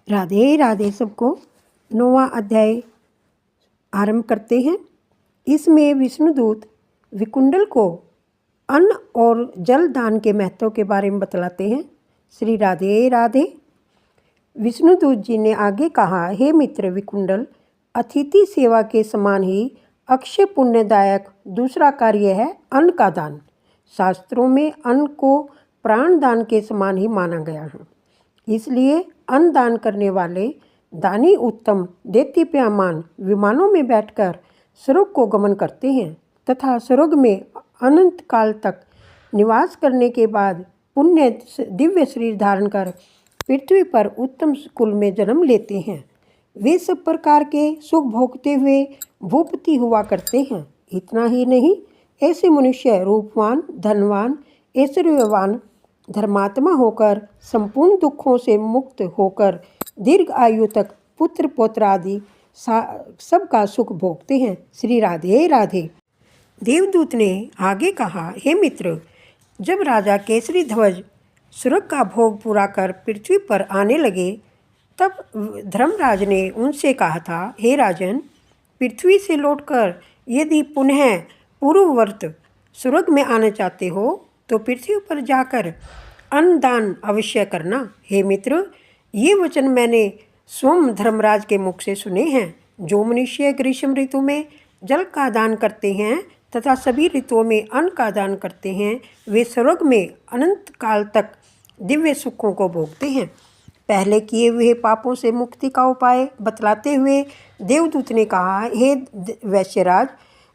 राधे राधे सबको। 9वां अध्याय आरंभ करते हैं। इसमें विष्णुदूत विकुंडल को अन्न और जल दान के महत्व के बारे में बतलाते हैं। श्री राधे राधे। विष्णुदूत जी ने आगे कहा, हे मित्र विकुंडल, अतिथि सेवा के समान ही अक्षय पुण्यदायक दूसरा कार्य है अन्न का दान। शास्त्रों में अन्न को प्राण दान के समान ही माना गया है। इसलिए अन्न दान करने वाले दानी उत्तम दैत्यप्यमान विमानों में बैठकर स्वर्ग को गमन करते हैं तथा स्वर्ग में अनंत काल तक निवास करने के बाद पुण्य दिव्य शरीर धारण कर पृथ्वी पर उत्तम कुल में जन्म लेते हैं। वे सब प्रकार के सुख भोगते हुए भूपति हुआ करते हैं। इतना ही नहीं, ऐसे मनुष्य रूपवान, धनवान, ऐश्वर्यवान, धर्मात्मा होकर संपूर्ण दुखों से मुक्त होकर दीर्घ आयु तक पुत्र पौत्र आदि सबका सुख भोगते हैं। श्री राधे राधे। देवदूत ने आगे कहा, हे मित्र, जब राजा केसरी ध्वज स्वर्ग का भोग पूरा कर पृथ्वी पर आने लगे तब धर्मराज ने उनसे कहा था, हे राजन, पृथ्वी से लौटकर यदि पुनः पूर्ववर्त स्वर्ग में आना चाहते हो तो पृथ्वी पर जाकर अन्नदान अवश्य करना। हे मित्र, ये वचन मैंने स्वयं धर्मराज के मुख से सुने हैं। जो मनुष्य ग्रीष्म ऋतु में जल का दान करते हैं तथा सभी ऋतुओं में अन्न का दान करते हैं, वे स्वर्ग में अनंत काल तक दिव्य सुखों को भोगते हैं। पहले किए हुए पापों से मुक्ति का उपाय बतलाते हुए देवदूत ने कहा, हे वैश्यराज,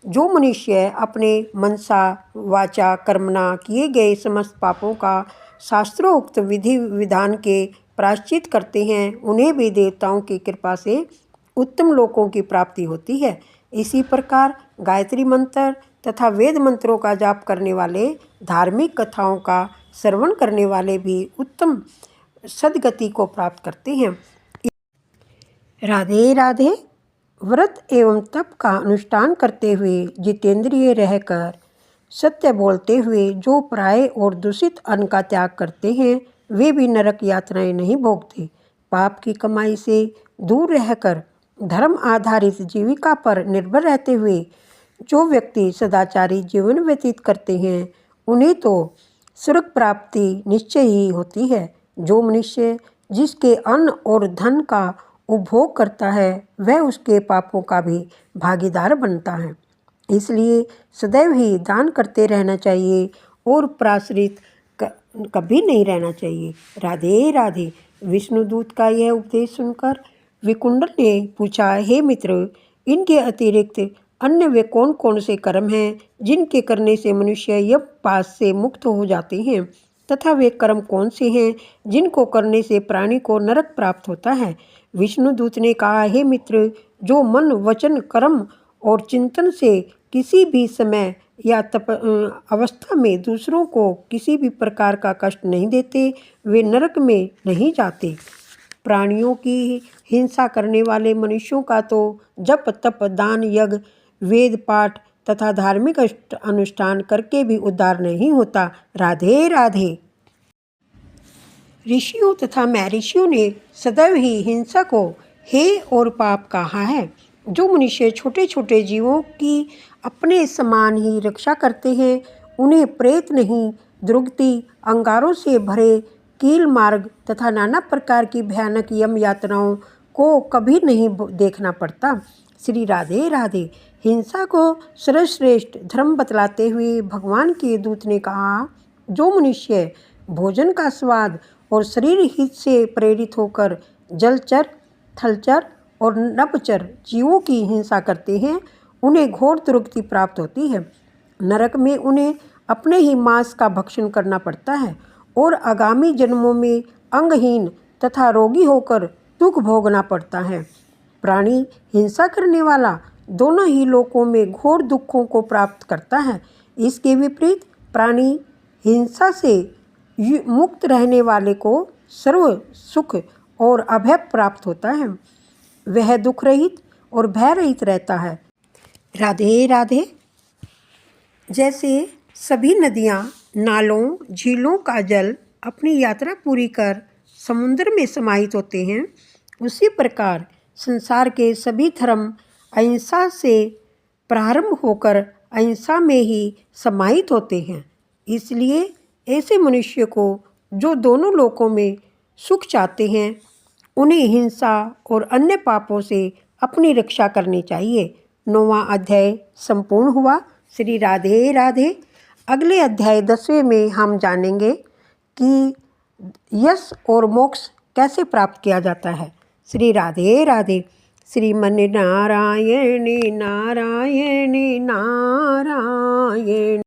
जो मनुष्य अपने मनसा वाचा कर्मणा किए गए समस्त पापों का शास्त्रोक्त विधि विधान के प्रायश्चित करते हैं, उन्हें भी देवताओं की कृपा से उत्तम लोकों की प्राप्ति होती है। इसी प्रकार गायत्री मंत्र तथा वेद मंत्रों का जाप करने वाले, धार्मिक कथाओं का श्रवण करने वाले भी उत्तम सद्गति को प्राप्त करते हैं। राधे राधे। व्रत एवं तप का अनुष्ठान करते हुए जितेंद्रिय रहकर सत्य बोलते हुए जो पराये और दूषित अन्न का त्याग करते हैं, वे भी नरक यातनाएं नहीं भोगते। पाप की कमाई से दूर रहकर धर्म आधारित जीविका पर निर्भर रहते हुए जो व्यक्ति सदाचारी जीवन व्यतीत करते हैं, उन्हें तो स्वर्ग प्राप्ति निश्चय ही होती है। जो मनुष्य जिसके अन्न और धन का उपभोग करता है, वह उसके पापों का भी भागीदार बनता है। इसलिए सदैव ही दान करते रहना चाहिए और पराश्रित कभी नहीं रहना चाहिए। राधे राधे। विष्णुदूत का यह उपदेश सुनकर विकुंडल ने पूछा, हे मित्र, इनके अतिरिक्त अन्य वे कौन कौन से कर्म हैं जिनके करने से मनुष्य यम पास से मुक्त हो जाते हैं, तथा वे कर्म कौन से हैं जिनको करने से प्राणी को नरक प्राप्त होता है? विष्णुदूत ने कहा, हे मित्र, जो मन वचन कर्म और चिंतन से किसी भी समय या अवस्था में दूसरों को किसी भी प्रकार का कष्ट नहीं देते, वे नरक में नहीं जाते। प्राणियों की हिंसा करने वाले मनुष्यों का तो जप तप दान यज्ञ वेद पाठ तथा धार्मिक अनुष्ठान करके भी उद्धार नहीं होता। राधे राधे। ऋषियों तथा महर्षियों ने सदैव ही हिंसा को हे और पाप कहा है। जो मनुष्य छोटे छोटे जीवों की अपने समान ही रक्षा करते हैं, उन्हें प्रेत नहीं, दुर्गति, अंगारों से भरे कील मार्ग तथा नाना प्रकार की भयानक यम यातनाओं को कभी नहीं देखना पड़ता। श्री राधे राधे। हिंसा को सर्वश्रेष्ठ धर्म बतलाते हुए भगवान के दूत ने कहा, जो मनुष्य भोजन का स्वाद और शरीर हित से प्रेरित होकर जलचर, थलचर और नभचर जीवों की हिंसा करते हैं, उन्हें घोर दुर्गति प्राप्त होती है। नरक में उन्हें अपने ही मांस का भक्षण करना पड़ता है और आगामी जन्मों में अंगहीन तथा रोगी होकर दुख भोगना पड़ता है। प्राणी हिंसा करने वाला दोनों ही लोकों में घोर दुखों को प्राप्त करता है। इसके विपरीत प्राणी हिंसा से मुक्त रहने वाले को सर्व सुख और अभय प्राप्त होता है। वह दुख रहित और भय रहित रहता है। राधे राधे। जैसे सभी नदियाँ, नालों, झीलों का जल अपनी यात्रा पूरी कर समुद्र में समाहित होते हैं, उसी प्रकार संसार के सभी धर्म अहिंसा से प्रारंभ होकर अहिंसा में ही समाहित होते हैं। इसलिए ऐसे मनुष्य को जो दोनों लोकों में सुख चाहते हैं उन्हें हिंसा और अन्य पापों से अपनी रक्षा करनी चाहिए। 9वां अध्याय संपूर्ण हुआ। श्री राधे राधे। अगले अध्याय 10वें में हम जानेंगे कि यश और मोक्ष कैसे प्राप्त किया जाता है। श्री राधे राधे। श्रीमन नारायण नारायण नारायण।